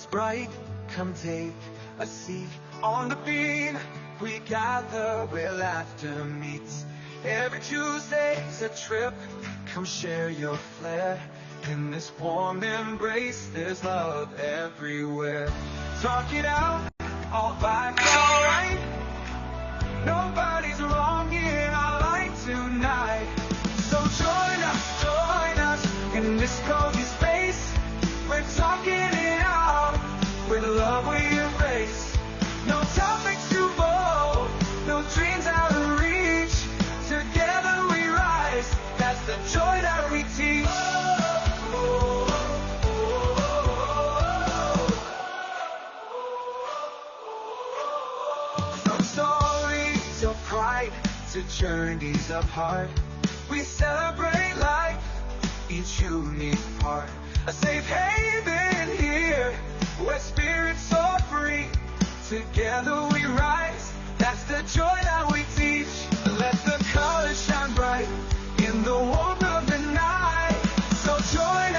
bright, come take a seat on the beat. We gather where laughter meets. Every Tuesday's a trip, come share your flair. In this warm embrace, there's love everywhere. Talk it out, all vibes alright. Nobody's wrong in our light tonight. So join us in this cozy space. We're talking it out, with love we embrace. No topics too bold, no dreams out of reach. Together we rise, that's the joy that we teach. From stories of pride to journeys of heart, we celebrate life, each unique part. A safe haven here, where spirits soar free. Together we rise, that's the joy that we teach. Let the colors shine bright in the warmth of the night. So join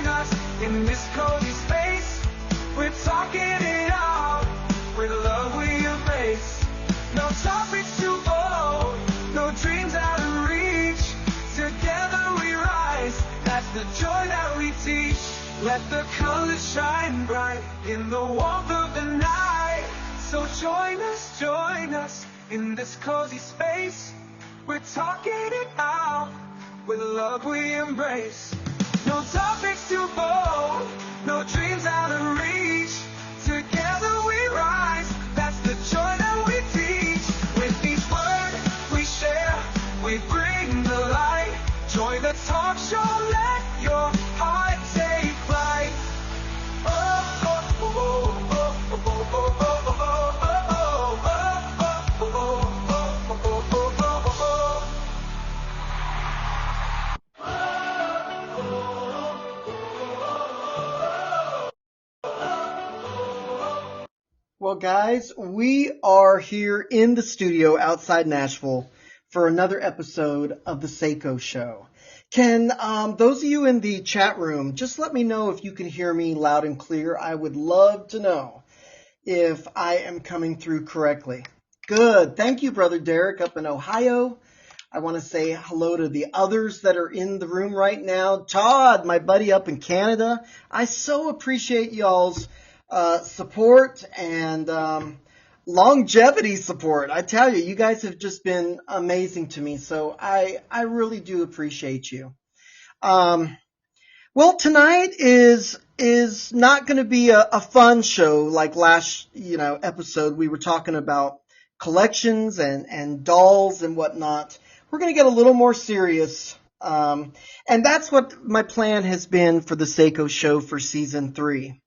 us in this cozy space. We're talking it out, with love we embrace. No topics too bold, no dreams out of reach. Together we rise, that's the joy that we teach. Let the colors shine bright in the warmth of the night. So join us in this cozy space. We're talking it out, with love we embrace. No topics too bold, no dreams out of reach. Together we rise, that's the joy that we teach. With each word we share, we bring the light. Join the talk show, let your heart take flight. Well, guys, we are here in the studio outside Nashville for another episode of the SayCo Show. Can those of you in the chat room just let me know if you can hear me loud and clear? I would love to know if I am coming through correctly. Good. Thank you, Brother Derek up in Ohio. I want to say hello to the others that are in the room right now. Todd, my buddy up in Canada. I so appreciate y'all's support and longevity support. I tell you, you guys have just been amazing to me. So I really do appreciate you. Well, tonight is not going to be a fun show like last, episode. We were talking about collections and dolls and whatnot. We're going to get a little more serious. And that's what my plan has been for the SayCo Show for season 3.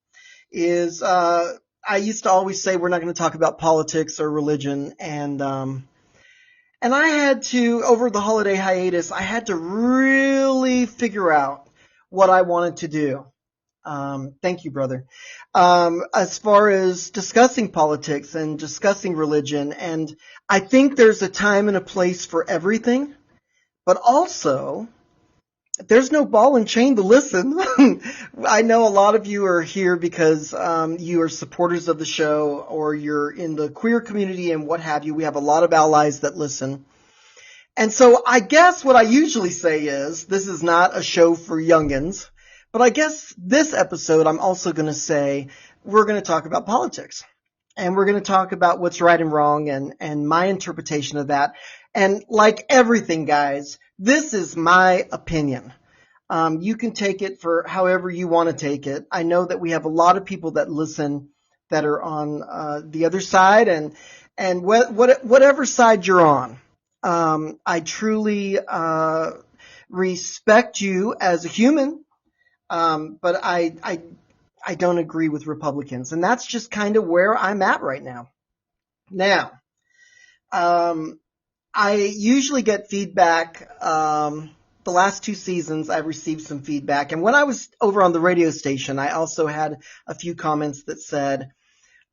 Is I used to always say we're not going to talk about politics or religion, and I had to, over the holiday hiatus, I had to really figure out what I wanted to do. Thank you, brother. As far as discussing politics and discussing religion, and I think there's a time and a place for everything, but also there's no ball and chain to listen. I know a lot of you are here because you are supporters of the show, or you're in the queer community and what have you. We have a lot of allies that listen. And so I guess what I usually say is this is not a show for youngins, but I guess this episode I'm also going to say we're going to talk about politics. And we're going to talk about what's right and wrong and my interpretation of that. And like everything, guys, this is my opinion. You can take it for however you want to take it. I know that we have a lot of people that listen that are on the other side, and whatever side you're on. I truly respect you as a human, but I don't agree with Republicans, and that's just kind of where I'm at right now. Now, I usually get feedback. The last 2 seasons, I've received some feedback. And when I was over on the radio station, I also had a few comments that said,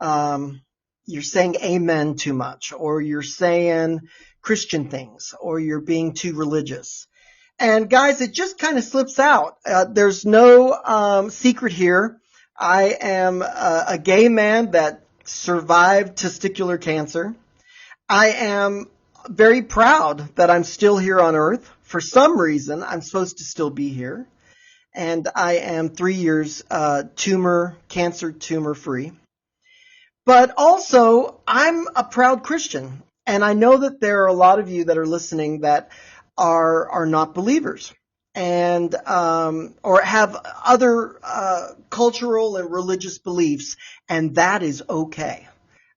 you're saying amen too much, or you're saying Christian things, or you're being too religious. And guys, it just kind of slips out. There's no secret here. I am a gay man that survived testicular cancer. I am very proud that I'm still here on Earth. For some reason, I'm supposed to still be here. And I am 3 years cancer tumor free. But also, I'm a proud Christian. And I know that there are a lot of you that are listening that are not believers and or have other cultural and religious beliefs, and that is okay.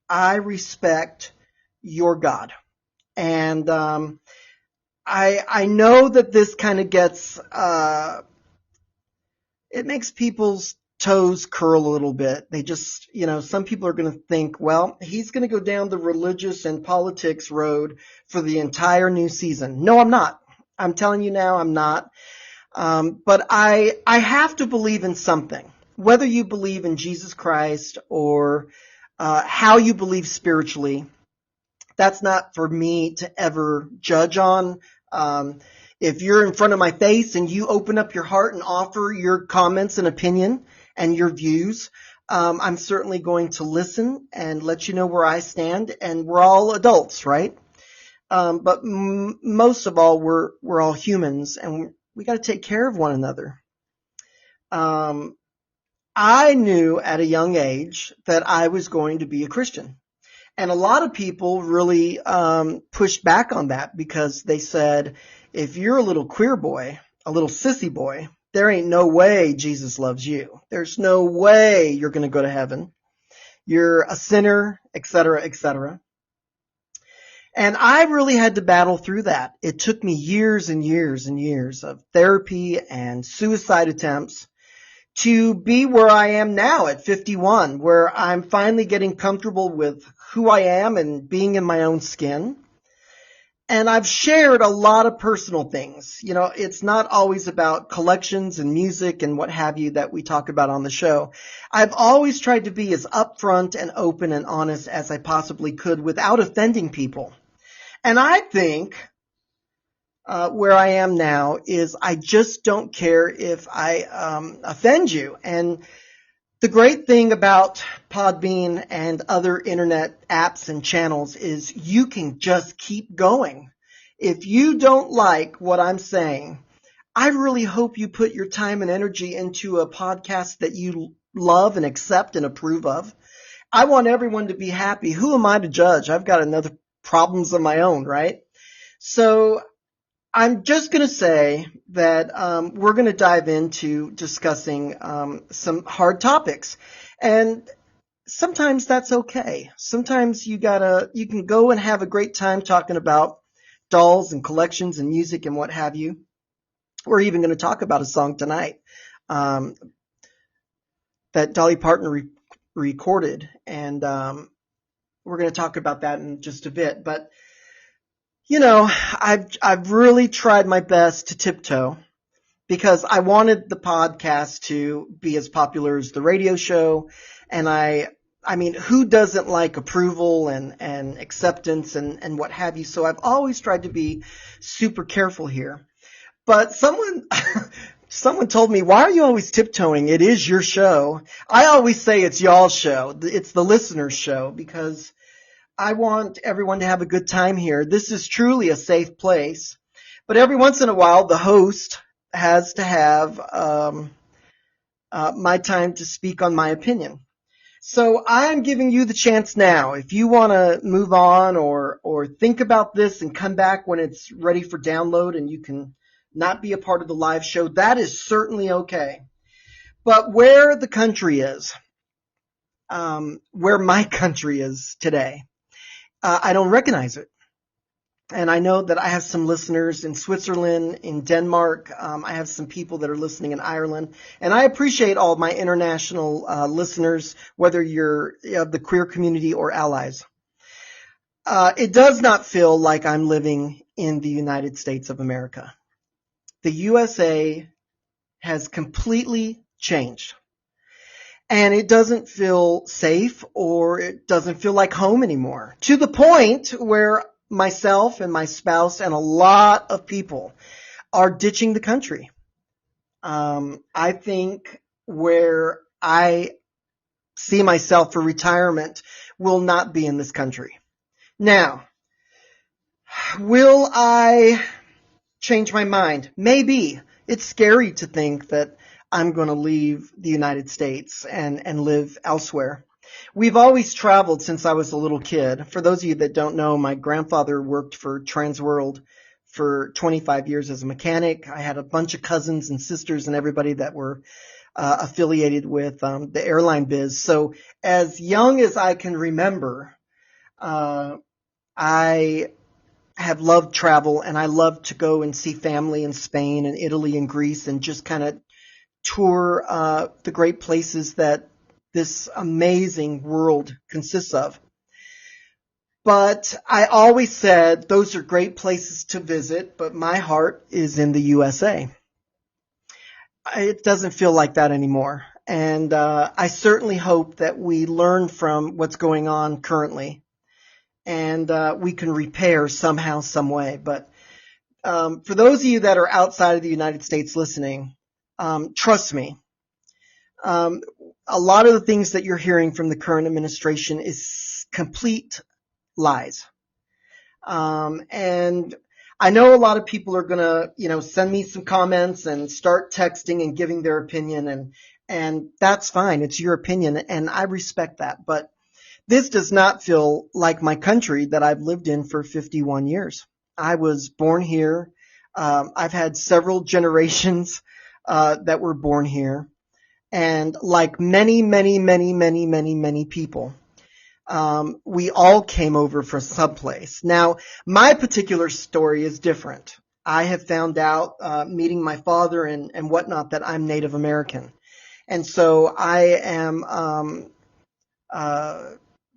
I respect your God. And I know that this kind of gets it makes people's toes curl a little bit. They just, some people are going to think, well, he's going to go down the religious and politics road for the entire new season. No, I'm not. I'm telling you now, I'm not. But I have to believe in something. Whether you believe in Jesus Christ or how you believe spiritually, that's not for me to ever judge on. If you're in front of my face and you open up your heart and offer your comments and opinion and your views, I'm certainly going to listen and let you know where I stand. And we're all adults, right? But most of all, we're all humans, and we got to take care of one another. I knew at a young age that I was going to be a Christian. And a lot of people really pushed back on that because they said, if you're a little queer boy, a little sissy boy, there ain't no way Jesus loves you. There's no way you're going to go to heaven. You're a sinner, etc., etc. And I really had to battle through that. It took me years and years and years of therapy and suicide attempts to be where I am now at 51, where I'm finally getting comfortable with who I am and being in my own skin. And I've shared a lot of personal things. It's not always about collections and music and what have you that we talk about on the show. I've always tried to be as upfront and open and honest as I possibly could without offending people. And I think where I am now is I just don't care if I offend you. And the great thing about Podbean and other internet apps and channels is you can just keep going. If you don't like what I'm saying, I really hope you put your time and energy into a podcast that you love and accept and approve of. I want everyone to be happy. Who am I to judge? I've got enough problems of my own, right? So I'm just going to say that we're going to dive into discussing some hard topics. And sometimes that's okay. Sometimes you can go and have a great time talking about dolls and collections and music and what have you. We're even going to talk about a song tonight that Dolly Parton recorded. And we're going to talk about that in just a bit. But I've really tried my best to tiptoe because I wanted the podcast to be as popular as the radio show. And I mean, who doesn't like approval and acceptance and what have you? So I've always tried to be super careful here. But someone told me, why are you always tiptoeing? It is your show. I always say it's y'all's show. It's the listener's show because I want everyone to have a good time here. This is truly a safe place. But every once in a while, the host has to have my time to speak on my opinion. So I'm giving you the chance now. If you want to move on or think about this and come back when it's ready for download and you can not be a part of the live show, that is certainly okay. But where the country is, where my country is today, I don't recognize it. And I know that I have some listeners in Switzerland, in Denmark. I have some people that are listening in Ireland. And I appreciate all of my international listeners, whether you're of the queer community or allies. It does not feel like I'm living in the United States of America. The USA has completely changed. And it doesn't feel safe or it doesn't feel like home anymore. To the point where myself and my spouse and a lot of people are ditching the country. I think where I see myself for retirement will not be in this country. Now, will I change my mind? Maybe. It's scary to think that I'm going to leave the United States and live elsewhere. We've always traveled since I was a little kid. For those of you that don't know, my grandfather worked for Transworld for 25 years as a mechanic. I had a bunch of cousins and sisters and everybody that were affiliated with the airline biz. So as young as I can remember, I have loved travel, and I love to go and see family in Spain and Italy and Greece and just kind of tour the great places that this amazing world consists of. But I always said those are great places to visit, but my heart is in the USA. It doesn't feel like that anymore. And I certainly hope that we learn from what's going on currently, and we can repair somehow, some way. But for those of you that are outside of the United States listening, trust me, a lot of the things that you're hearing from the current administration is complete lies. And I know a lot of people are going to, send me some comments and start texting and giving their opinion, and that's fine. It's your opinion, and I respect that. But this does not feel like my country that I've lived in for 51 years. I was born here. I've had several generations that were born here. And like many, many, many, many, many, many people, we all came over from someplace. Now, my particular story is different. I have found out, meeting my father and whatnot, that I'm Native American. And so I am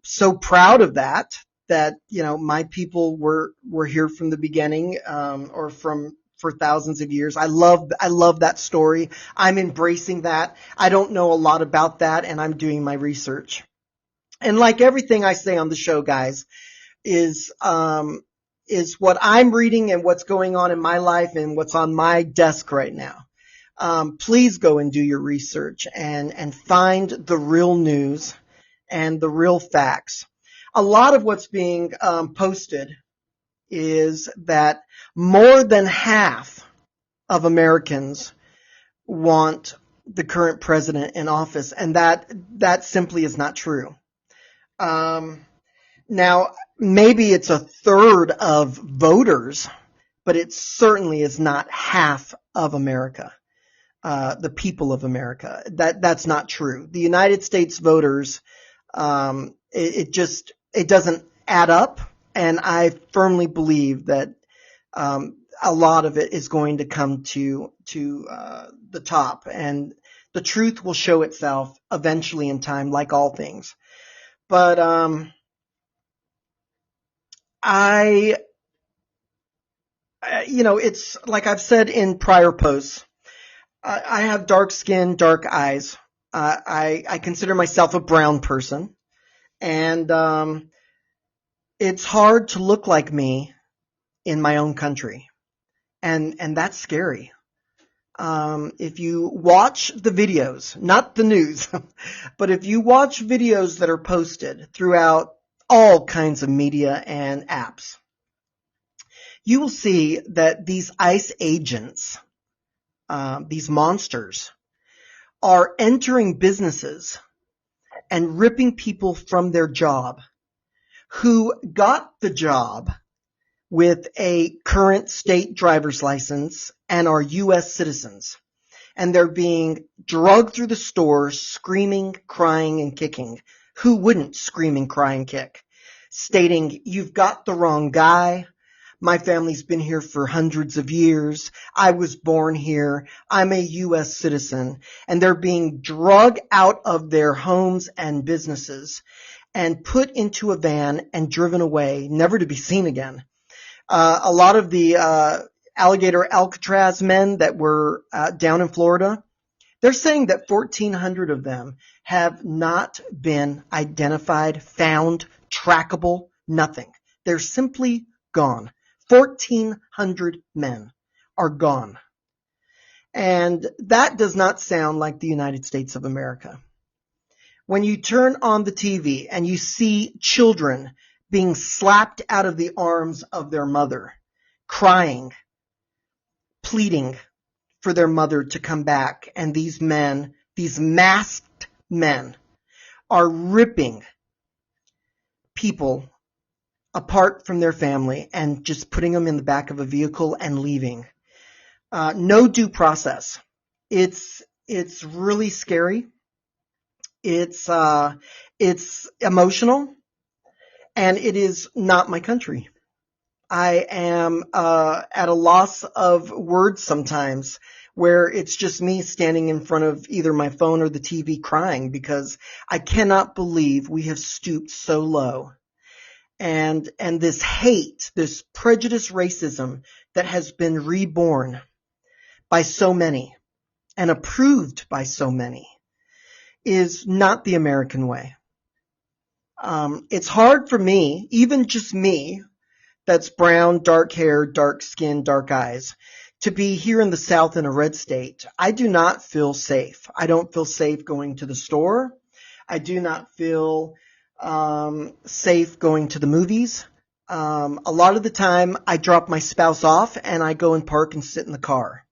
so proud of that, my people were here from the beginning, or for thousands of years. I love that story. I'm embracing that. I don't know a lot about that, and I'm doing my research. And like everything I say on the show, guys, is what I'm reading and what's going on in my life and what's on my desk right now. Please go and do your research and find the real news and the real facts. A lot of what's being posted is that more than half of Americans want the current president in office, and that simply is not true. Now, maybe it's a third of voters, but it certainly is not half of America, the people of America. That's not true. The United States voters, it doesn't add up, and I firmly believe that a lot of it is going to come to the top, and the truth will show itself eventually in time, like all things. But it's like I've said in prior posts, I have dark skin, dark eyes. I consider myself a brown person, and it's hard to look like me in my own country, and that's scary. If you watch the videos, not the news, but if you watch videos that are posted throughout all kinds of media and apps, you will see that these ICE agents, these monsters, are entering businesses and ripping people from their job who got the job with a current state driver's license and are U.S. citizens. And they're being dragged through the stores screaming, crying, and kicking. Who wouldn't scream and cry and kick? Stating, you've got the wrong guy. My family's been here for hundreds of years. I was born here. I'm a U.S. citizen. And they're being dragged out of their homes and businesses and put into a van and driven away, never to be seen again. A lot of the alligator Alcatraz men that were down in Florida, they're saying that 1,400 of them have not been identified, found, trackable, nothing. They're simply gone. 1,400 men are gone. And that does not sound like the United States of America. when you turn on the TV and you see children being slapped out of the arms of their mother, crying, pleading for their mother to come back, and these men, these masked men, are ripping people apart from their family and just putting them in the back of a vehicle and leaving. No due process. It's really scary. It's emotional, and it is not my country. I am at a loss of words sometimes, where it's just me standing in front of either my phone or the TV crying because I cannot believe we have stooped so low. And this hate, this prejudice racism that has been reborn by so many and approved by so many is not the American way. It's hard for me, even just me, that's brown, dark hair, dark skin, dark eyes, to be here in the South in a red state. I do not feel safe. I don't feel safe going to the store. I do not feel safe going to the movies. A lot of the time I drop my spouse off and I go and park and sit in the car.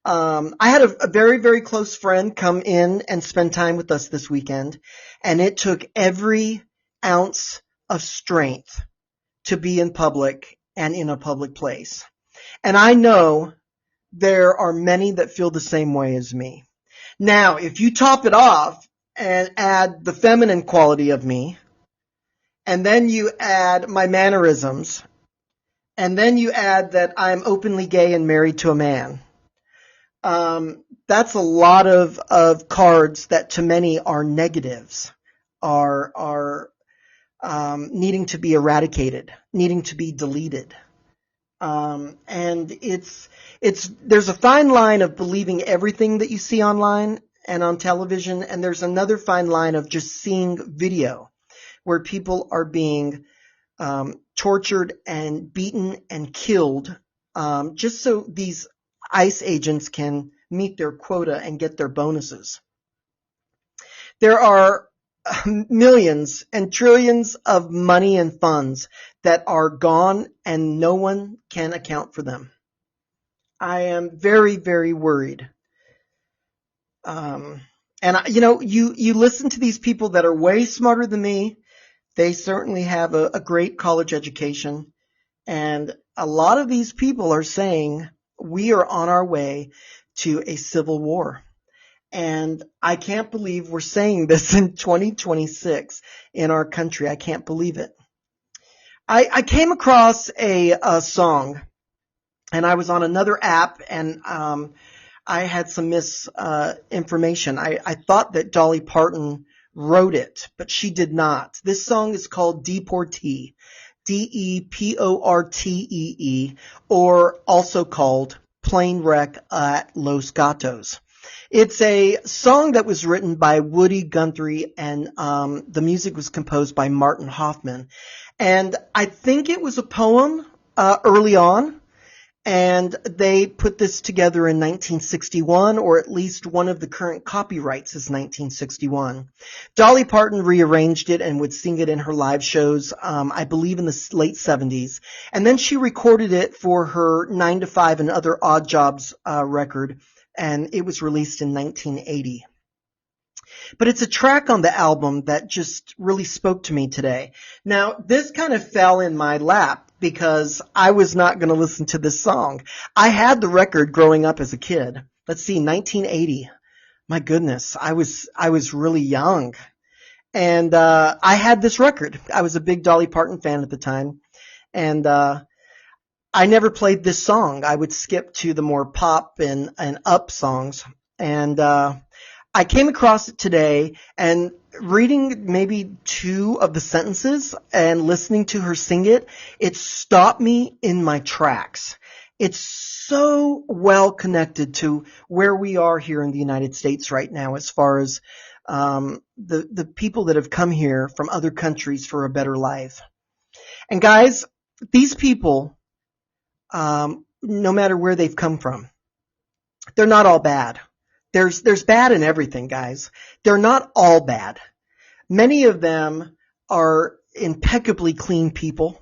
I had a very, very close friend come in and spend time with us this weekend, and it took every ounce of strength to be in public and in a public place. And I know there are many that feel the same way as me. Now, if you top it off and add the feminine quality of me, and then you add my mannerisms, and then you add that I'm openly gay and married to a man, that's a lot of cards that to many are negatives, are needing to be eradicated, needing to be deleted. And there's a fine line of believing everything that you see online and on television, and there's another fine line of just seeing video where people are being tortured and beaten and killed just so these ICE agents can meet their quota and get their bonuses. There are millions and trillions of money and funds that are gone and no one can account for them. I am very, very worried. And you listen to these people that are way smarter than me. They certainly have a great college education. And a lot of these people are saying we are on our way to a civil war. And I can't believe we're saying this in 2026 in our country. I can't believe it. I came across a song, and I was on another app, and I had some misinformation. I thought that Dolly Parton wrote it, but she did not. This song is called Deportee, Deportee, or also called Plane Wreck at Los Gatos. It's a song that was written by Woody Guthrie, and the music was composed by Martin Hoffman. And I think it was a poem early on, and they put this together in 1961, or at least one of the current copyrights is 1961. Dolly Parton rearranged it and would sing it in her live shows, I believe in the late 70s. And then she recorded it for her 9 to 5 and Other Odd Jobs record, and it was released in 1980. But it's a track on the album that just really spoke to me today. Now, this kind of fell in my lap because I was not going to listen to this song. I had the record growing up as a kid. Let's see, 1980. My goodness, I was really young. And I had this record. I was a big Dolly Parton fan at the time. And I never played this song. I would skip to the more pop and up songs. And I came across it today, and reading maybe 2 of the sentences and listening to her sing it, it stopped me in my tracks. It's so well connected to where we are here in the United States right now as far as the people that have come here from other countries for a better life. And guys, these people, no matter where they've come from, they're not all bad. There's bad in everything, guys. They're not all bad. Many of them are impeccably clean people,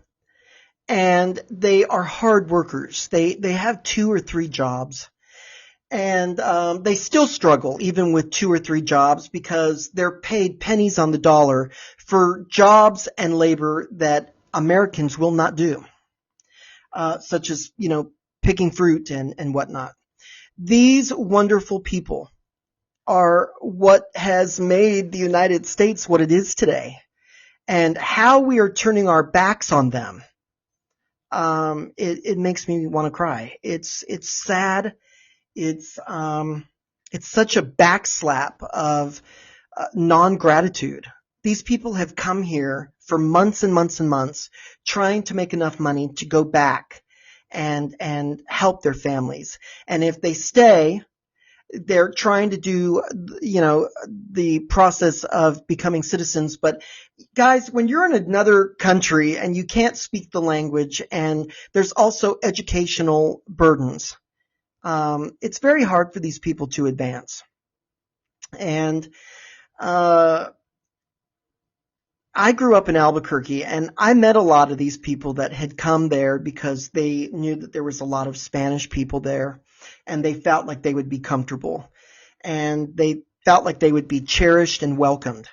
and they are hard workers. They have 2 or 3 jobs, and they still struggle even with 2 or 3 jobs because they're paid pennies on the dollar for jobs and labor that Americans will not do, such as, picking fruit and whatnot. These wonderful people are what has made the United States what it is today, and how we are turning our backs on them. It makes me want to cry. It's sad. It's such a backslap of non-gratitude. These people have come here for months and months and months trying to make enough money to go back and help their families. And if they stay, they're trying to do, the process of becoming citizens. But guys, when you're in another country and you can't speak the language, and there's also educational burdens, it's very hard for these people to advance. And I grew up in Albuquerque, and I met a lot of these people that had come there because they knew that there was a lot of Spanish people there, and they felt like they would be comfortable, and they felt like they would be cherished and welcomed.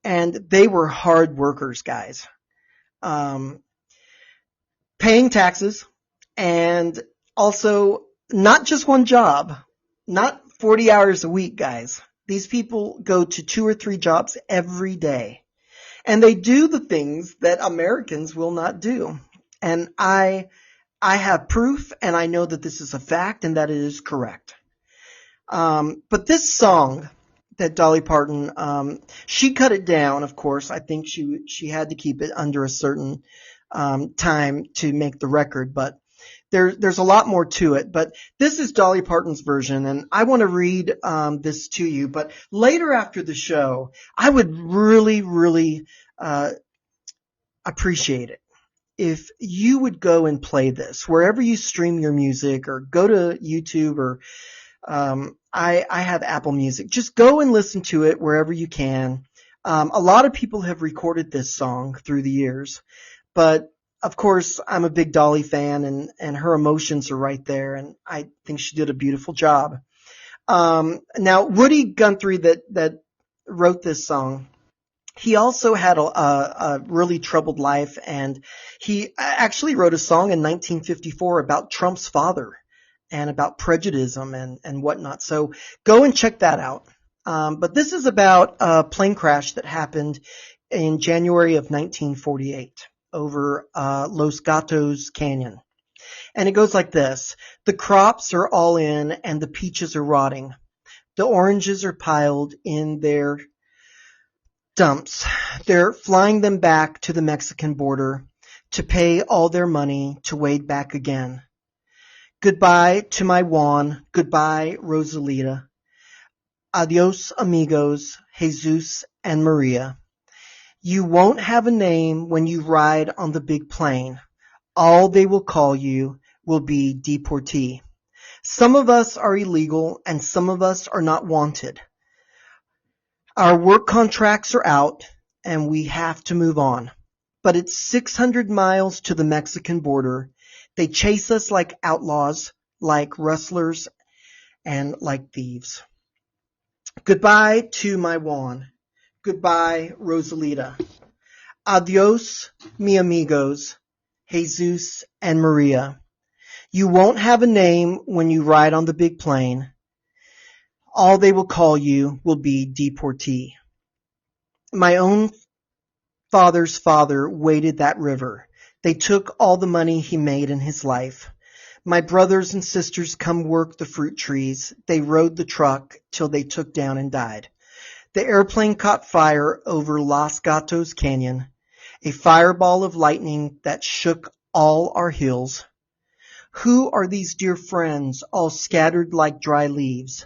And they were hard workers, guys, paying taxes, and also not just one job, not 40 hours a week, guys. These people go to 2 or 3 jobs every day. And they do the things that Americans will not do. And I have proof, and I know that this is a fact and that it is correct. But this song that Dolly Parton, she cut it down, of course. I think she had to keep it under a certain time to make the record, but there's a lot more to it. But this is Dolly Parton's version, and I want to read this to you. But later after the show, I would really, really appreciate it if you would go and play this wherever you stream your music, or go to YouTube, or I have Apple Music. Just go and listen to it wherever you can. A lot of people have recorded this song through the years, but of course, I'm a big Dolly fan, and her emotions are right there, and I think she did a beautiful job. Now, Woody Guthrie that wrote this song, he also had a really troubled life, and he actually wrote a song in 1954 about Trump's father and about prejudice and whatnot. So go and check that out. But this is about a plane crash that happened in January of 1948 over Los Gatos Canyon. And it goes like this. The crops are all in, and the peaches are rotting. The oranges are piled in their dumps. They're flying them back to the Mexican border to pay all their money to wade back again. Goodbye to my Juan. Goodbye, Rosalita. Adios, amigos, Jesus and Maria. You won't have a name when you ride on the big plane. All they will call you will be deportee. Some of us are illegal, and some of us are not wanted. Our work contracts are out, and we have to move on. But it's 600 miles to the Mexican border. They chase us like outlaws, like rustlers, and like thieves. Goodbye to my Juan. Goodbye, Rosalita. Adios, mi amigos, Jesus and Maria. You won't have a name when you ride on the big plane. All they will call you will be deportee. My own father's father waded that river. They took all the money he made in his life. My brothers and sisters come work the fruit trees. They rode the truck till they took down and died. The airplane caught fire over Los Gatos Canyon, a fireball of lightning that shook all our hills. Who are these dear friends, all scattered like dry leaves?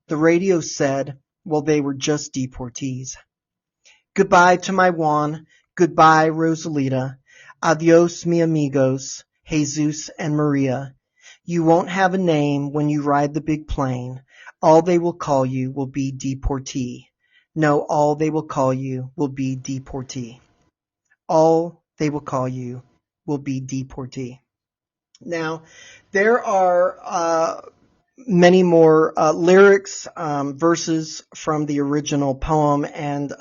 The radio said, well, they were just deportees. Goodbye to my Juan. Goodbye, Rosalita. Adios, mi amigos, Jesus and Maria. You won't have a name when you ride the big plane. All they will call you will be deportee. No, all they will call you will be deportee. All they will call you will be deportee. Now, there are many more lyrics, verses from the original poem, and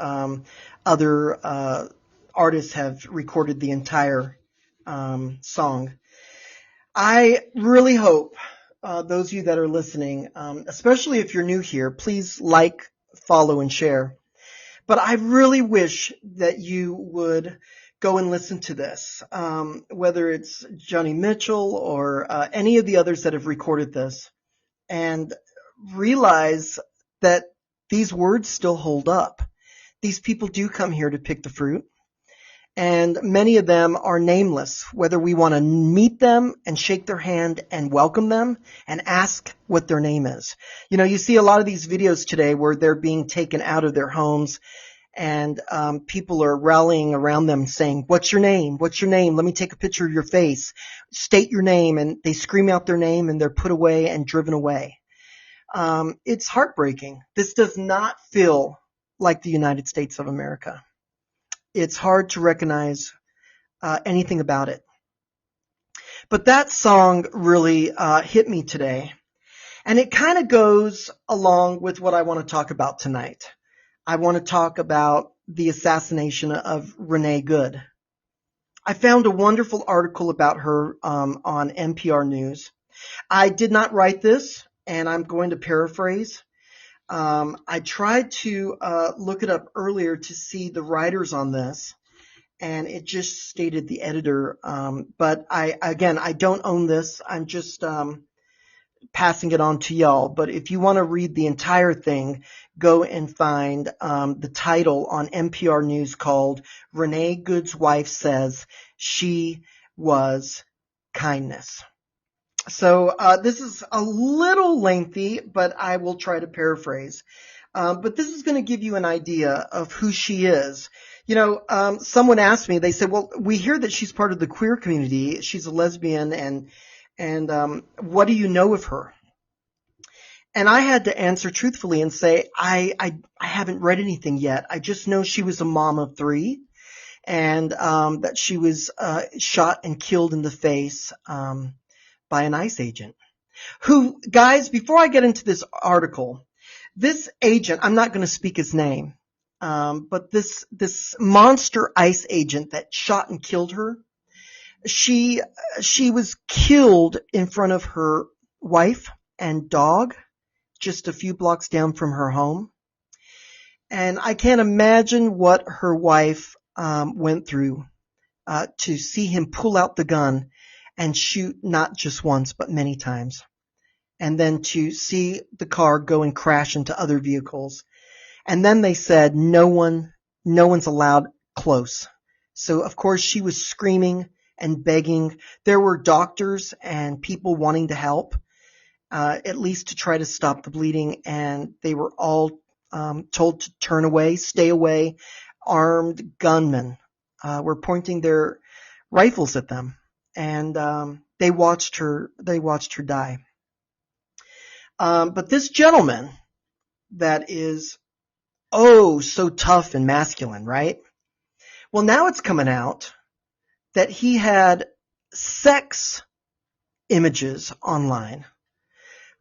other artists have recorded the entire song. I really hope those of you that are listening, especially if you're new here, please like, follow, and share. But I really wish that you would go and listen to this, whether it's Johnny Mitchell or any of the others that have recorded this, and realize that these words still hold up. These people do come here to pick the fruit, and many of them are nameless, whether we want to meet them and shake their hand and welcome them and ask what their name is. You know, you see a lot of these videos today where they're being taken out of their homes, and people are rallying around them saying, "What's your name? What's your name? Let me take a picture of your face. State your name." And they scream out their name and they're put away and driven away. It's heartbreaking. This does not feel like the United States of America. It's hard to recognize anything about it. But that song really hit me today. And it kind of goes along with what I want to talk about tonight. I want to talk about the assassination of Renee Good. I found a wonderful article about her on NPR News. I did not write this, and I'm going to paraphrase. I tried to look it up earlier to see the writers on this, and it just stated the editor. But I don't own this. I'm just passing it on to y'all. But if you want to read the entire thing, go and find the title on NPR News called "Renee Good's Wife Says She Was Kindness." So this is a little lengthy, but I will try to paraphrase. But this is going to give you an idea of who she is. You know, someone asked me, they said, "Well, we hear that she's part of the queer community. She's a lesbian, and what do you know of her?" And I had to answer truthfully and say, I haven't read anything yet. I just know she was a mom of 3, and that she was shot and killed in the face by an ICE agent. Who, guys, before I get into this article, this agent, I'm not going to speak his name, but this monster ICE agent that shot and killed her, she was killed in front of her wife and dog, just a few blocks down from her home. And I can't imagine what her wife went through to see him pull out the gun and shoot not just once, but many times. And then to see the car go and crash into other vehicles. And then they said no one's allowed close. So of course she was screaming and begging. There were doctors and people wanting to help, at least to try to stop the bleeding, and they were all told to turn away, stay away. Armed gunmen were pointing their rifles at them, and they watched her die. But this gentleman that is so tough and masculine, right? Well, now it's coming out that he had sex images online,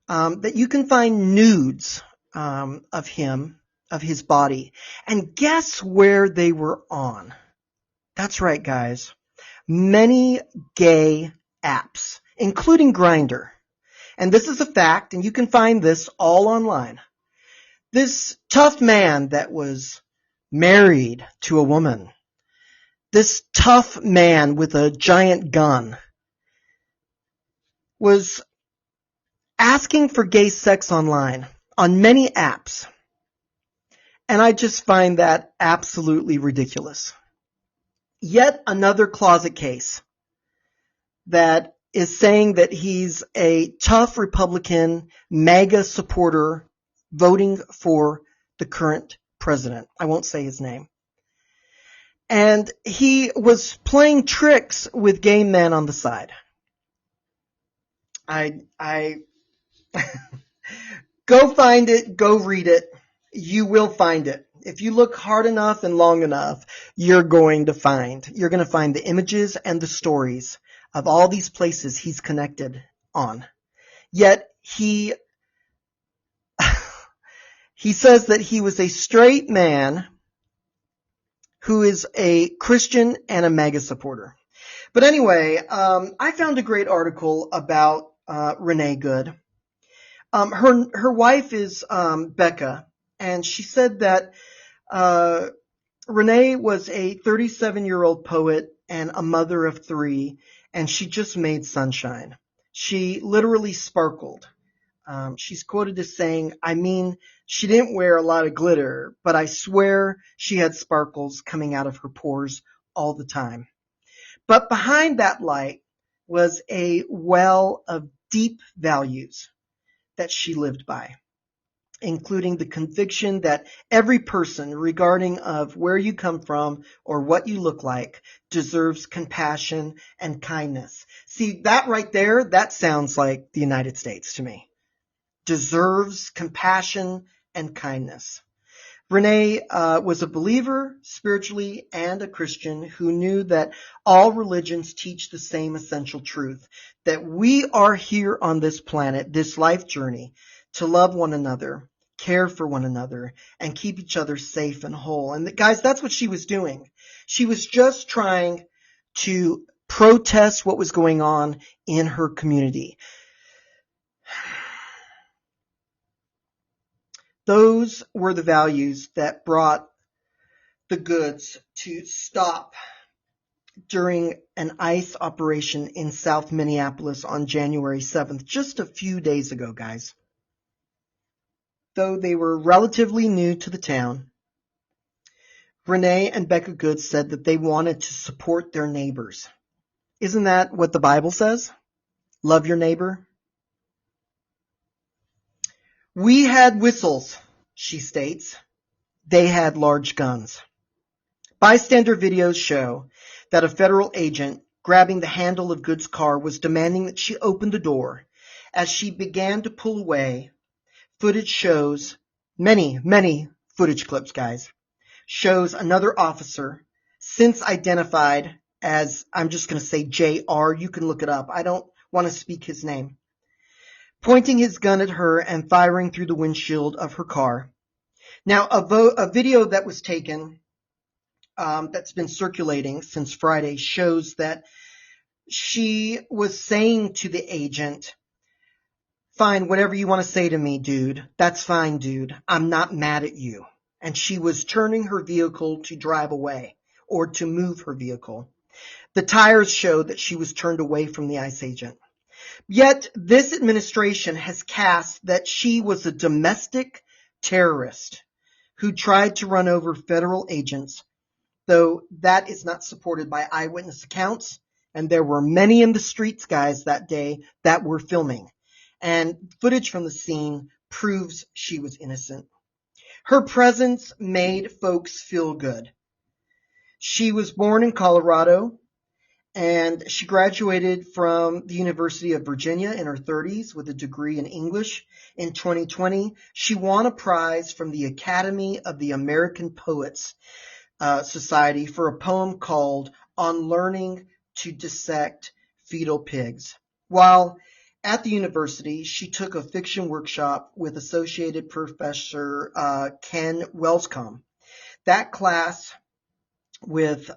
that you can find nudes of him, of his body. And guess where they were on? That's right, guys. Many gay apps, including Grindr. And this is a fact, and you can find this all online. This tough man that was married to a woman, this tough man with a giant gun, was asking for gay sex online on many apps. And I just find that absolutely ridiculous. Yet another closet case that is saying that he's a tough Republican, MAGA supporter voting for the current president. I won't say his name. And he was playing tricks with gay men on the side. I go find it, go read it. You will find it. If you look hard enough and long enough, you're going to find the images and the stories of all these places he's connected on. Yet he says that he was a straight man who is a Christian and a MAGA supporter. But anyway, I found a great article about Renee Good. Her wife is Becca, and she said that Renee was a 37-year-old poet and a mother of 3, and she just made sunshine. She literally sparkled. She's quoted as saying, "I mean, she didn't wear a lot of glitter, but I swear she had sparkles coming out of her pores all the time." But behind that light was a well of deep values that she lived by, including the conviction that every person, regarding of where you come from or what you look like, deserves compassion and kindness. See, that right there, that sounds like the United States to me. Deserves compassion and kindness. Renee was a believer spiritually and a Christian who knew that all religions teach the same essential truth, that we are here on this planet, this life journey, to love one another, care for one another, and keep each other safe and whole. And guys, that's what she was doing. She was just trying to protest what was going on in her community. Those were the values that brought the Goods to stop during an ICE operation in South Minneapolis on January 7th, just a few days ago, guys. Though they were relatively new to the town, Renee and Becca Good said that they wanted to support their neighbors. Isn't that what the Bible says? Love your neighbor. "We had whistles," she states. "They had large guns." Bystander videos show that a federal agent grabbing the handle of Good's car was demanding that she open the door. As she began to pull away, footage shows, many footage clips, guys, shows another officer, since identified as, I'm just going to say JR, you can look it up, I don't want to speak his name, pointing his gun at her and firing through the windshield of her car. Now, a video that was taken that's been circulating since Friday shows that she was saying to the agent, "Fine, whatever you want to say to me, dude. That's fine, dude. I'm not mad at you." And she was turning her vehicle to drive away or to move her vehicle. The tires showed that she was turned away from the ICE agent. Yet this administration has cast that she was a domestic terrorist who tried to run over federal agents, though that is not supported by eyewitness accounts. And there were many in the streets, guys, that day that were filming. And footage from the scene proves she was innocent. Her presence made folks feel good. She was born in Colorado, and she graduated from the University of Virginia in her 30s with a degree in English. In 2020, she won a prize from the Academy of the American Poets Society for a poem called "On Learning to Dissect Fetal Pigs." While at the university, she took a fiction workshop with Associated Professor Ken Welscombe. That class with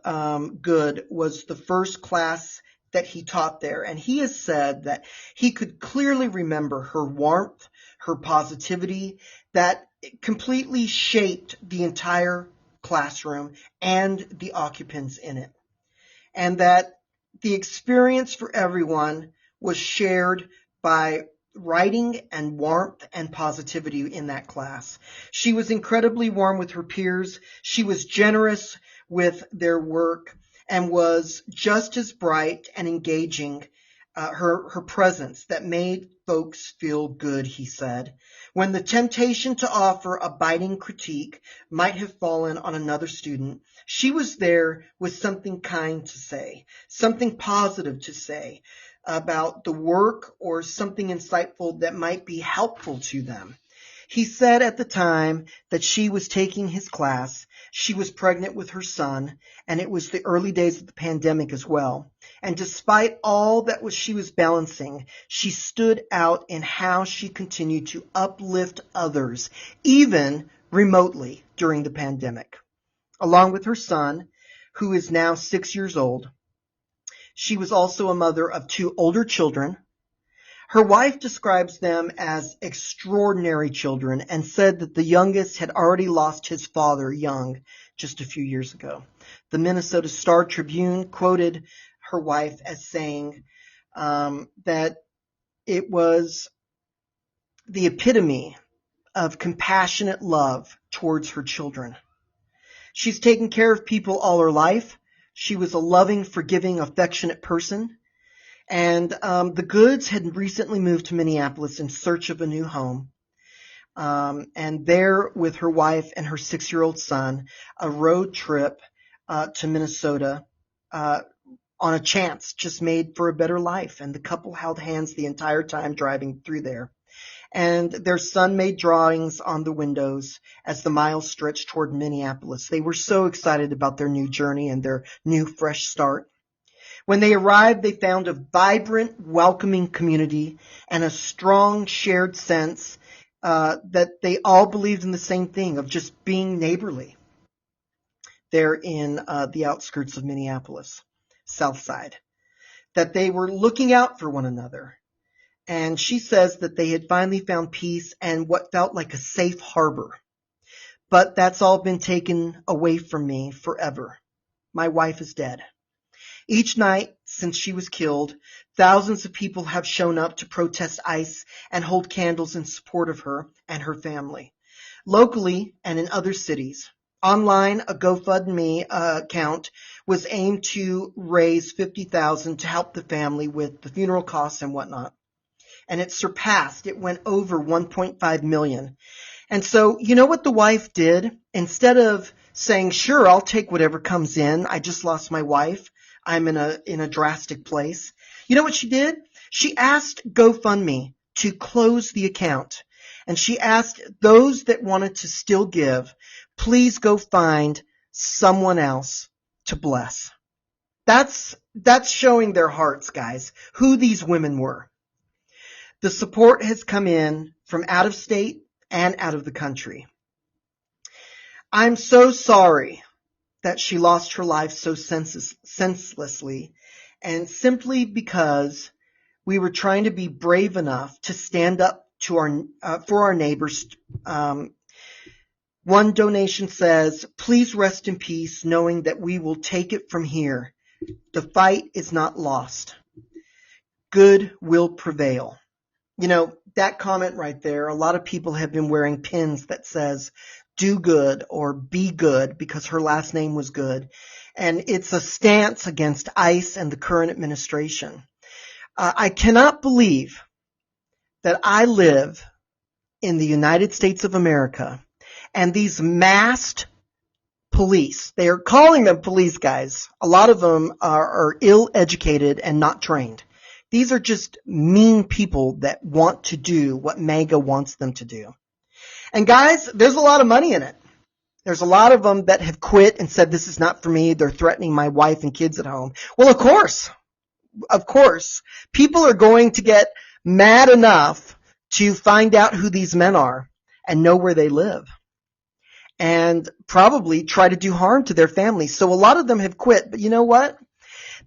Good was the first class that he taught there, and he has said that he could clearly remember her warmth, her positivity, that completely shaped the entire classroom and the occupants in it, and that the experience for everyone was shared by writing and warmth and positivity in that class. She was incredibly warm with her peers. She was generous with their work and was just as bright and engaging, her presence that made folks feel good, he said. When the temptation to offer a biting critique might have fallen on another student, she was there with something kind to say, something positive to say about the work, or something insightful that might be helpful to them. He said at the time that she was taking his class, she was pregnant with her son, and it was the early days of the pandemic as well. And despite all that she was balancing, she stood out in how she continued to uplift others, even remotely during the pandemic. Along with her son, who is now 6 years old, she was also a mother of two older children. Her wife describes them as extraordinary children and said that the youngest had already lost his father young just a few years ago. The Minnesota Star-Tribune quoted her wife as saying that it was the epitome of compassionate love towards her children. She's taken care of people all her life. She was a loving, forgiving, affectionate person. And the Goods had recently moved to Minneapolis in search of a new home. And there, with her wife and her 6-year-old son, a road trip to Minnesota on a chance just made for a better life. And the couple held hands the entire time driving through there. And their son made drawings on the windows as the miles stretched toward Minneapolis. They were so excited about their new journey and their new fresh start. When they arrived, they found a vibrant, welcoming community and a strong shared sense that they all believed in the same thing of just being neighborly there in the outskirts of Minneapolis, South Side, that they were looking out for one another. And she says that they had finally found peace and what felt like a safe harbor. But that's all been taken away from me forever. My wife is dead. Each night since she was killed, thousands of people have shown up to protest ICE and hold candles in support of her and her family. Locally and in other cities, online, a GoFundMe account was aimed to raise $50,000 to help the family with the funeral costs and whatnot. And it surpassed, it went over 1.5 million. And so, you know what the wife did? Instead of saying, sure, I'll take whatever comes in. I just lost my wife. I'm in a drastic place. You know what she did? She asked GoFundMe to close the account. And she asked those that wanted to still give, please go find someone else to bless. That's showing their hearts, guys, who these women were. The support has come in from out of state and out of the country. I'm so sorry that she lost her life so senselessly, and simply because we were trying to be brave enough to stand up to for our neighbors. One donation says, please rest in peace, knowing that we will take it from here. The fight is not lost. Good will prevail. You know, that comment right there, a lot of people have been wearing pins that says, do good or be good, because her last name was Good. And it's a stance against ICE and the current administration. I cannot believe that I live in the United States of America and these masked police, they are calling them police, guys. A lot of them are ill-educated and not trained. These are just mean people that want to do what MAGA wants them to do. And guys, there's a lot of money in it. There's a lot of them that have quit and said, this is not for me. They're threatening my wife and kids at home. Well, of course, people are going to get mad enough to find out who these men are and know where they live and probably try to do harm to their families. So a lot of them have quit. But you know what?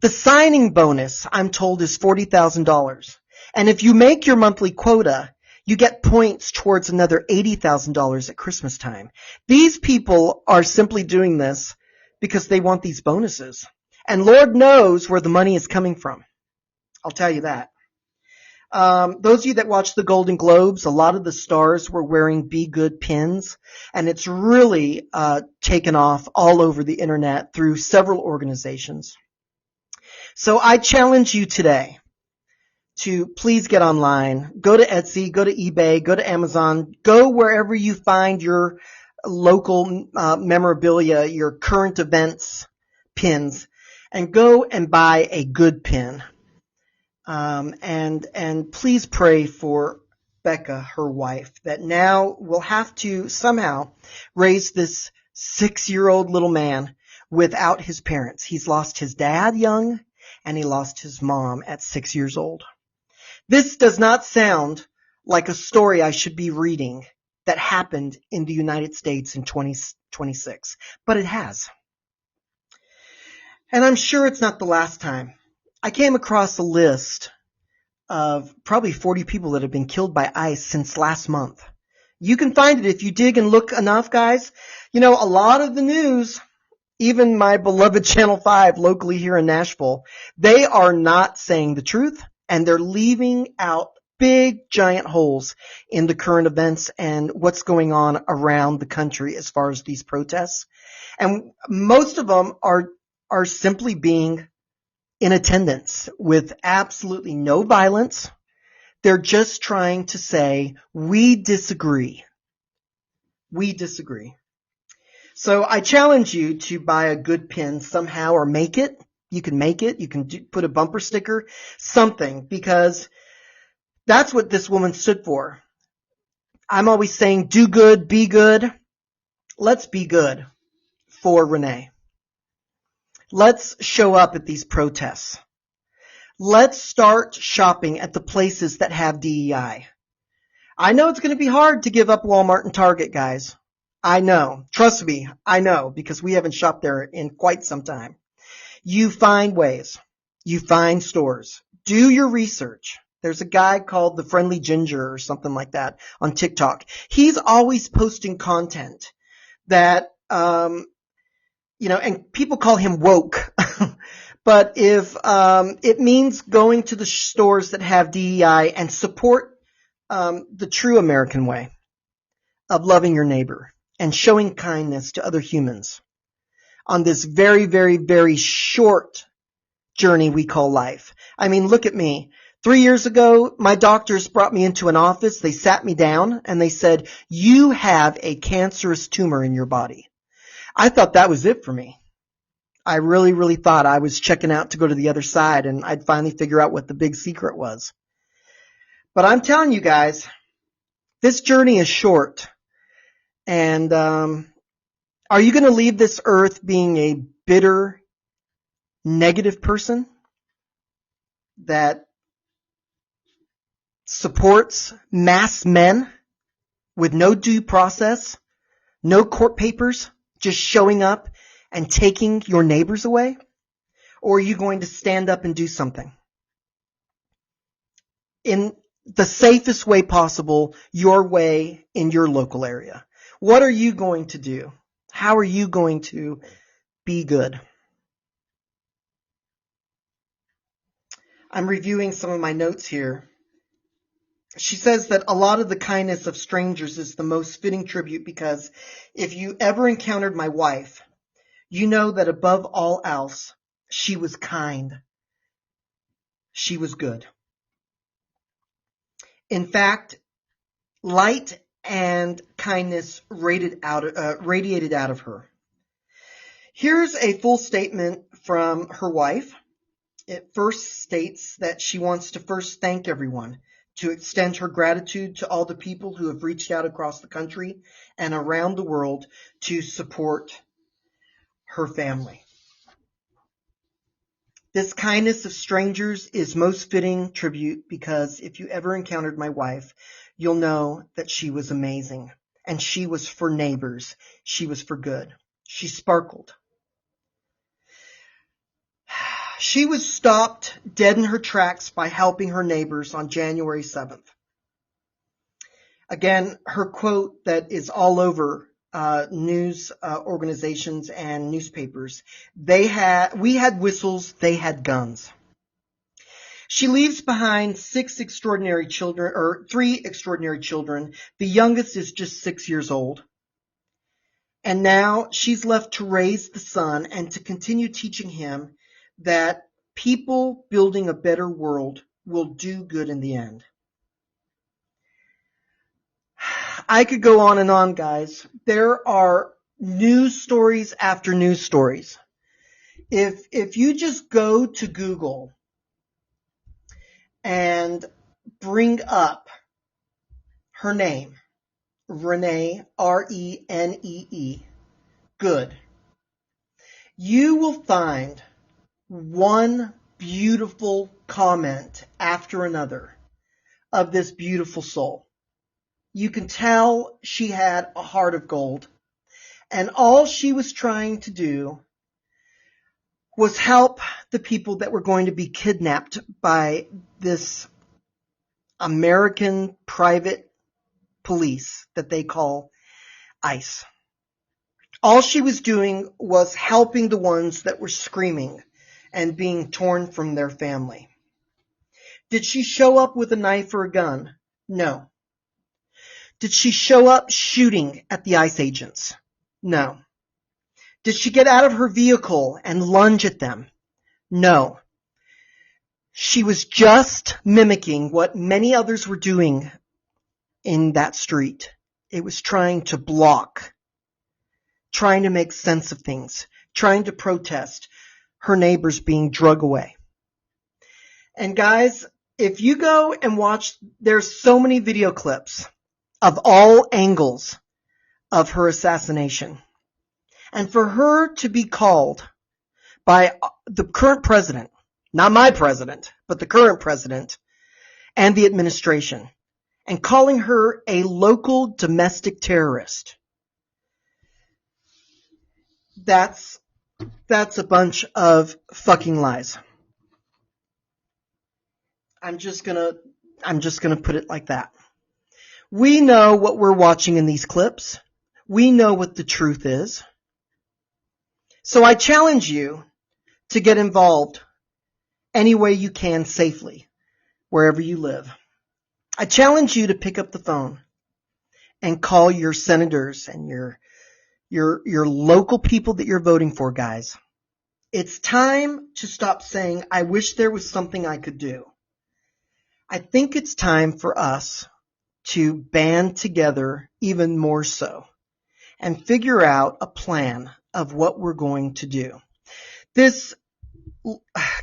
The signing bonus, I'm told, is $40,000. And if you make your monthly quota, you get points towards another $80,000 at Christmas time. These people are simply doing this because they want these bonuses. And Lord knows where the money is coming from. I'll tell you that. Those of you that watch the Golden Globes, a lot of the stars were wearing Be Good pins. And it's really taken off all over the internet through several organizations. So I challenge you today to please get online, go to Etsy, go to eBay, go to Amazon, go wherever you find your local memorabilia, your current events pins, and go and buy a good pin. And please pray for Becca, her wife, that now will have to somehow raise this 6-year-old little man without his parents. He's lost his dad young, and he lost his mom at 6 years old. This does not sound like a story I should be reading that happened in the United States in 2026, but it has. And I'm sure it's not the last time. I came across a list of probably 40 people that have been killed by ICE since last month. You can find it if you dig and look enough, guys. You know, a lot of the news, even my beloved Channel 5 locally here in Nashville, they are not saying the truth, and they're leaving out big giant holes in the current events and what's going on around the country as far as these protests. And most of them are simply being in attendance with absolutely no violence. They're just trying to say, we disagree. We disagree. So I challenge you to buy a good pin somehow, or make it. You can make it. You can put a bumper sticker, something, because that's what this woman stood for. I'm always saying, do good, be good. Let's be good for Renee. Let's show up at these protests. Let's start shopping at the places that have DEI. I know it's going to be hard to give up Walmart and Target, guys. I know. Trust me, I know, because we haven't shopped there in quite some time. You find ways. You find stores. Do your research. There's a guy called the Friendly Ginger or something like that on TikTok. He's always posting content that, and people call him woke. But if it means going to the stores that have DEI and support the true American way of loving your neighbor and showing kindness to other humans on this very, very, very short journey we call life. I mean, look at me. 3 years ago, my doctors brought me into an office. They sat me down and they said, you have a cancerous tumor in your body. I thought that was it for me. I really, really thought I was checking out to go to the other side and I'd finally figure out what the big secret was. But I'm telling you guys, this journey is short. And are you going to leave this earth being a bitter, negative person that supports mass men with no due process, no court papers, just showing up and taking your neighbors away? Or are you going to stand up and do something in the safest way possible, your way, in your local area? What are you going to do? How are you going to be good? I'm reviewing some of my notes here. She says that a lot of the kindness of strangers is the most fitting tribute because if you ever encountered my wife, you know that above all else, she was kind. She was good. In fact, light and kindness radiated out of her. Here's a full statement from her wife. It first states that she wants to first thank everyone, to extend her gratitude to all the people who have reached out across the country and around the world to support her family. This kindness of strangers is most fitting tribute because if you ever encountered my wife, you'll know that she was amazing. And she was for neighbors. She was for good. She sparkled. She was stopped dead in her tracks by helping her neighbors on January 7th. Again, her quote that is all over news organizations and newspapers. We had whistles, they had guns. She leaves behind 3 extraordinary children. The youngest is just 6 years old. And now she's left to raise the son and to continue teaching him that people building a better world will do good in the end. I could go on and on, guys. There are news stories after news stories. If you just go to Google and bring up her name, Renee, Renee, good, you will find one beautiful comment after another of this beautiful soul. You can tell she had a heart of gold, and all she was trying to do was help the people that were going to be kidnapped by this American private police that they call ICE. All she was doing was helping the ones that were screaming and being torn from their family. Did she show up with a knife or a gun? No. Did she show up shooting at the ICE agents? No. Did she get out of her vehicle and lunge at them? No. She was just mimicking what many others were doing in that street. It was trying to block, trying to make sense of things, trying to protest her neighbors being drug away. And guys, if you go and watch, there's so many video clips of all angles of her assassination. And for her to be called by the current president, not my president, but the current president and the administration, and calling her a local domestic terrorist, that's a bunch of fucking lies. I'm just gonna put it like that. We know what we're watching in these clips. We know what the truth is. So I challenge you to get involved any way you can safely, wherever you live. I challenge you to pick up the phone and call your senators and your local people that you're voting for, guys. It's time to stop saying, I wish there was something I could do. I think it's time for us to band together even more so and figure out a plan of what we're going to do. This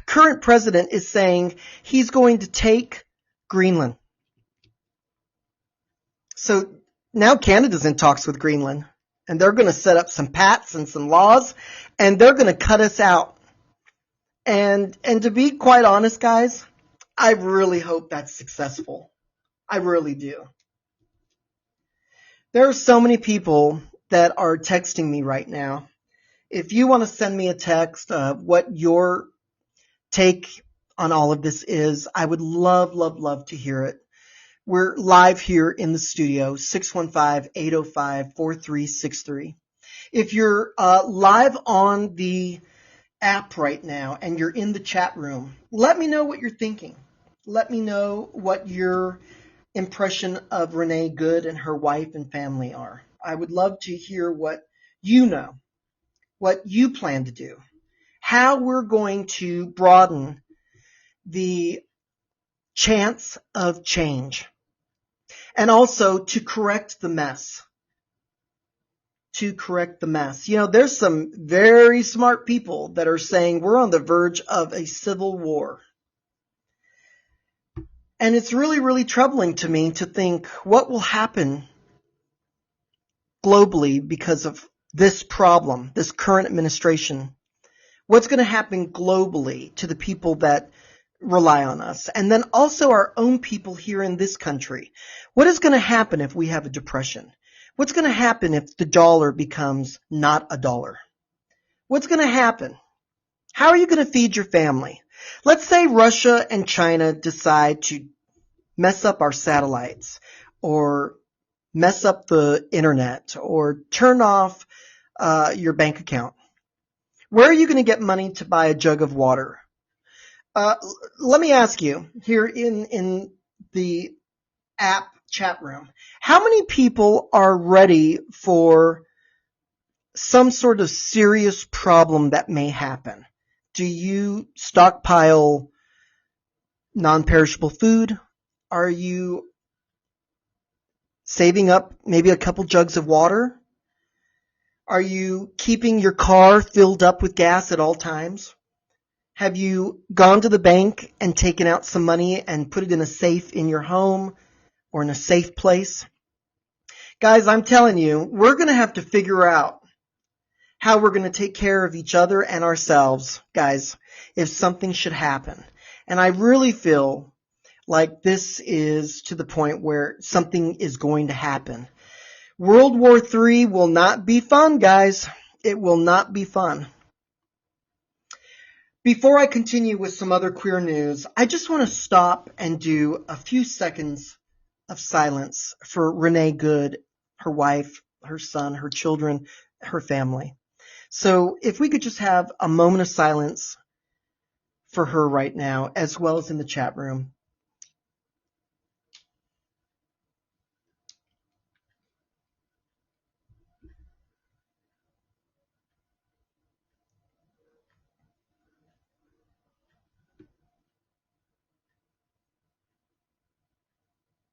current president is saying he's going to take Greenland. So now Canada's in talks with Greenland, and they're going to set up some pats and some laws, and they're going to cut us out. And to be quite honest, guys, I really hope that's successful. I really do. There are so many people that are texting me right now. If you want to send me a text of what your take on all of this is, I would love to hear it. We're live here in the studio, 615-805-4363. If you're live on the app right now and you're in the chat room, let me know what you're thinking. Let me know what your impression of Renee Good and her wife and family are. I would love to hear what you know, what you plan to do, how we're going to broaden the chance of change, and also to correct the mess. You know, there's some very smart people that are saying we're on the verge of a civil war. And it's really troubling to me to think what will happen globally because of this problem, this current administration. What's going to happen globally to the people that rely on us? And then also our own people here in this country. What is going to happen if we have a depression? What's going to happen if the dollar becomes not a dollar? What's going to happen? How are you going to feed your family? Let's say Russia and China decide to mess up our satellites or mess up the internet or turn off your bank account. Where are you going to get money to buy a jug of water? Let me ask you here in the app chat room, how many people are ready for some sort of serious problem that may happen? Do you stockpile non-perishable food? Are you saving up maybe a couple jugs of water? Are you keeping your car filled up with gas at all times? Have you gone to the bank and taken out some money and put it in a safe in your home or in a safe place. Guys, I'm telling you, we're going to have to figure out how we're going to take care of each other and ourselves, guys, if something should happen. And I really feel like this is to the point where something is going to happen. World War III will not be fun, guys. It will not be fun. Before I continue with some other queer news, I just want to stop and do a few seconds of silence for Renee Good, her wife, her son, her children, her family. So if we could just have a moment of silence for her right now, as well as in the chat room.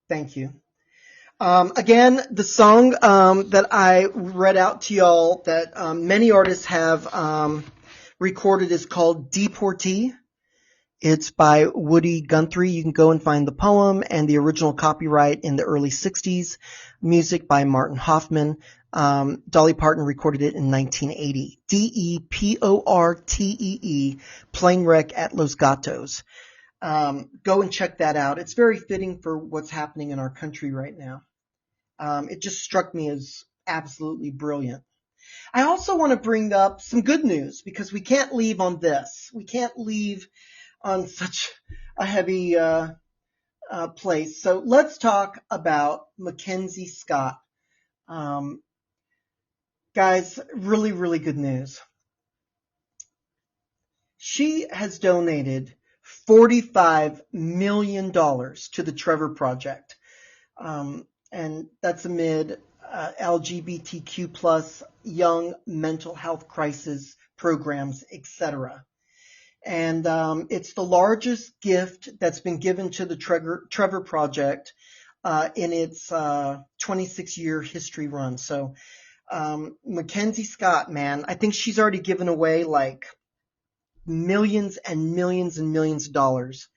Thank you. Again, the song that I read out to y'all that many artists have recorded is called Deportee. It's by Woody Guthrie. You can go and find the poem and the original copyright in the early 60s. Music by Martin Hoffman. Dolly Parton recorded it in 1980. Deportee, Plane Wreck at Los Gatos. Go and check that out. It's very fitting for what's happening in our country right now. It just struck me as absolutely brilliant. I also want to bring up some good news because we can't leave on this. We can't leave on such a heavy place. So let's talk about Mackenzie Scott. Guys, really, really good news. She has donated $45 million to the Trevor Project. And that's amid LGBTQ plus young mental health crisis programs, etc. And it's the largest gift that's been given to the Trevor Project in its 26-year history run. So Mackenzie Scott, man, I think she's already given away like millions and millions and millions of dollars.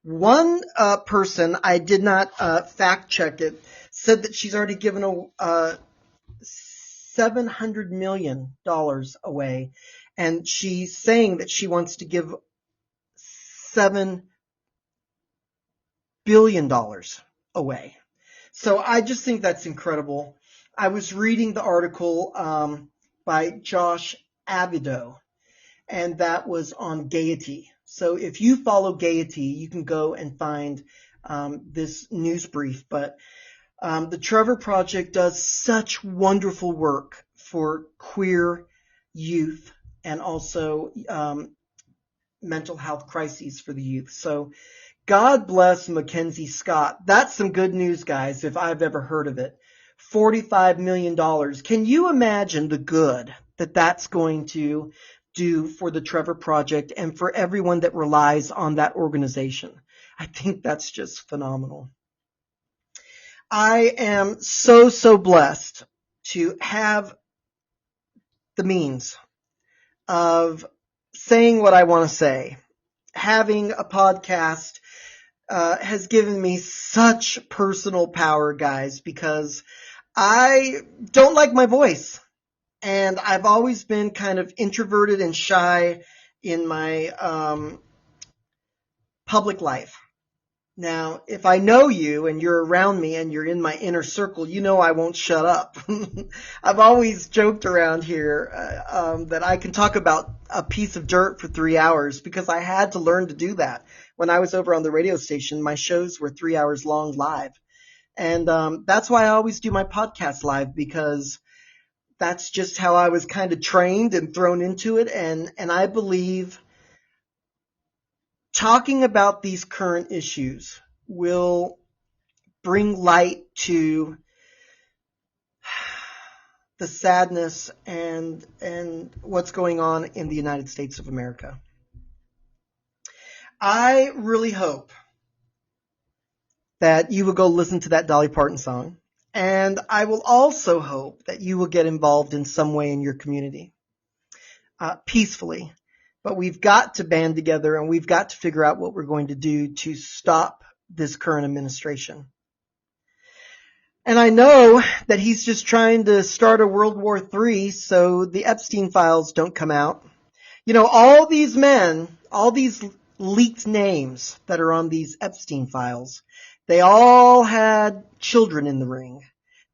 One person, I did not fact check it, said that she's already given $700 million away. And she's saying that she wants to give $7 billion away. So I just think that's incredible. I was reading the article by Josh Avido, and that was on Gaiety. So if you follow Gaiety, you can go and find this news brief. But the Trevor Project does such wonderful work for queer youth and also mental health crises for the youth. So God bless Mackenzie Scott. That's some good news, guys, if I've ever heard of it. $45 million. Can you imagine the good that that's going to do for the Trevor Project and for everyone that relies on that organization? I think that's just phenomenal. I am so blessed to have the means of saying what I want to say. Having a podcast has given me such personal power, guys, because I don't like my voice. And I've always been kind of introverted and shy in my public life. Now, if I know you and you're around me and you're in my inner circle, you know I won't shut up. I've always joked around here that I can talk about a piece of dirt for 3 hours because I had to learn to do that. When I was over on the radio station, my shows were 3 hours long live. And that's why I always do my podcast live, because that's just how I was kind of trained and thrown into it. And I believe talking about these current issues will bring light to the sadness and what's going on in the United States of America. I really hope that you will go listen to that Dolly Parton song. And I will also hope that you will get involved in some way in your community, peacefully. But we've got to band together and we've got to figure out what we're going to do to stop this current administration. And I know that he's just trying to start a World War III so the Epstein files don't come out. You know, all these men, all these leaked names that are on these Epstein files, they all had children in the ring.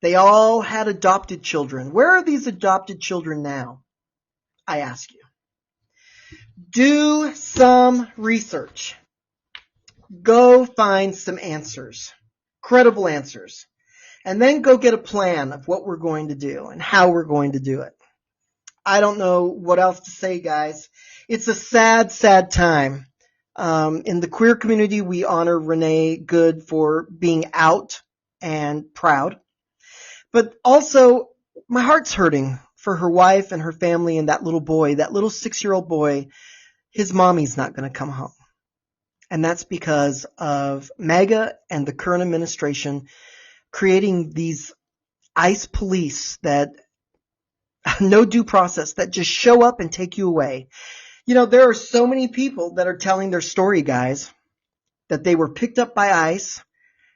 They all had adopted children. Where are these adopted children now? I ask you. Do some research. Go find some answers, credible answers, and then go get a plan of what we're going to do and how we're going to do it. I don't know what else to say, guys. It's a sad, sad time. In the queer community, we honor Renee Good for being out and proud. But also, my heart's hurting for her wife and her family and that little boy, that little 6-year-old boy. His mommy's not going to come home. And that's because of MAGA and the current administration creating these ICE police that no due process, that just show up and take you away. You know, there are so many people that are telling their story, guys, that they were picked up by ICE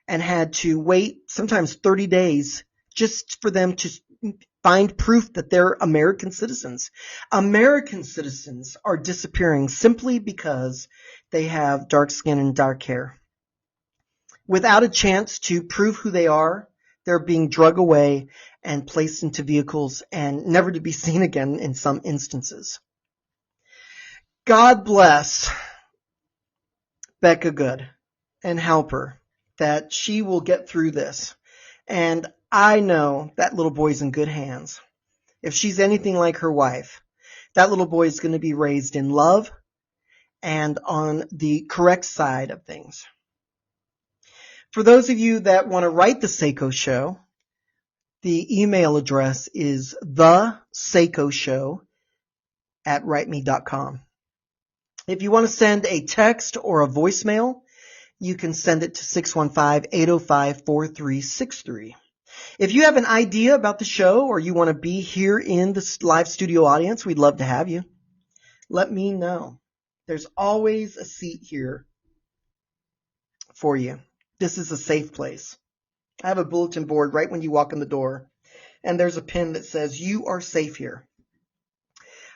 and had to wait sometimes 30 days just for them to find proof that they're American citizens. American citizens are disappearing simply because they have dark skin and dark hair. Without a chance to prove who they are, they're being drug away and placed into vehicles and never to be seen again in some instances. God bless Becca Good and help her that she will get through this. And I know that little boy's in good hands. If she's anything like her wife, that little boy is going to be raised in love and on the correct side of things. For those of you that want to write the SayCo Show, the email address is thesaycoshow@writeme.com. If you want to send a text or a voicemail, you can send it to 615-805-4363. If you have an idea about the show or you want to be here in the live studio audience, we'd love to have you. Let me know. There's always a seat here for you. This is a safe place. I have a bulletin board right when you walk in the door, and there's a pin that says, "You are safe here."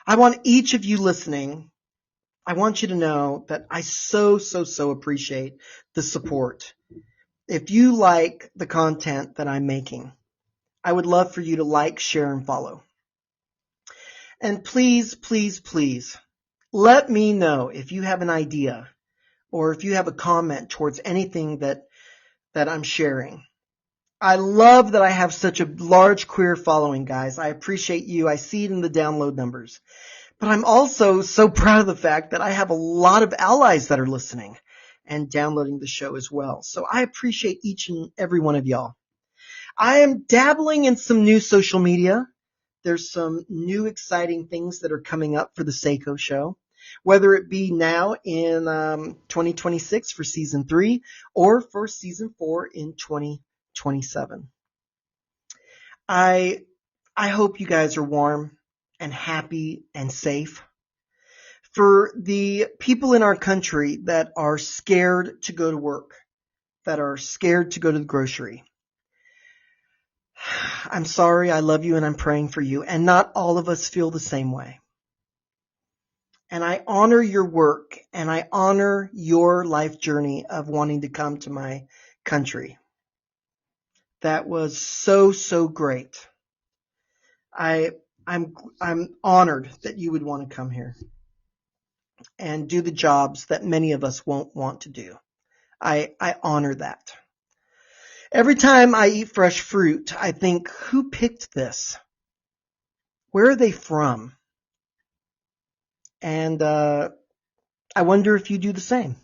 I want each of you listening, I want you to know that I so appreciate the support. If you like the content that I'm making, I would love for you to like, share, and follow. And please, please, please, let me know if you have an idea or if you have a comment towards anything that I'm sharing. I love that I have such a large queer following, guys. I appreciate you. I see it in the download numbers. But I'm also so proud of the fact that I have a lot of allies that are listening and downloading the show as well. So I appreciate each and every one of y'all. I am dabbling in some new social media. There's some new exciting things that are coming up for the SayCo Show, whether it be now in 2026 for season 3 or for season 4 in 2027. I hope you guys are warm and happy and safe. For the people in our country that are scared to go to work, that are scared to go to the grocery, I'm sorry, I love you, and I'm praying for you. And not all of us feel the same way. And I honor your work, and I honor your life journey of wanting to come to my country. That was so great. I'm honored that you would want to come here and do the jobs that many of us won't want to do. I honor that. Every time I eat fresh fruit, I think, who picked this? Where are they from? And I wonder if you do the same.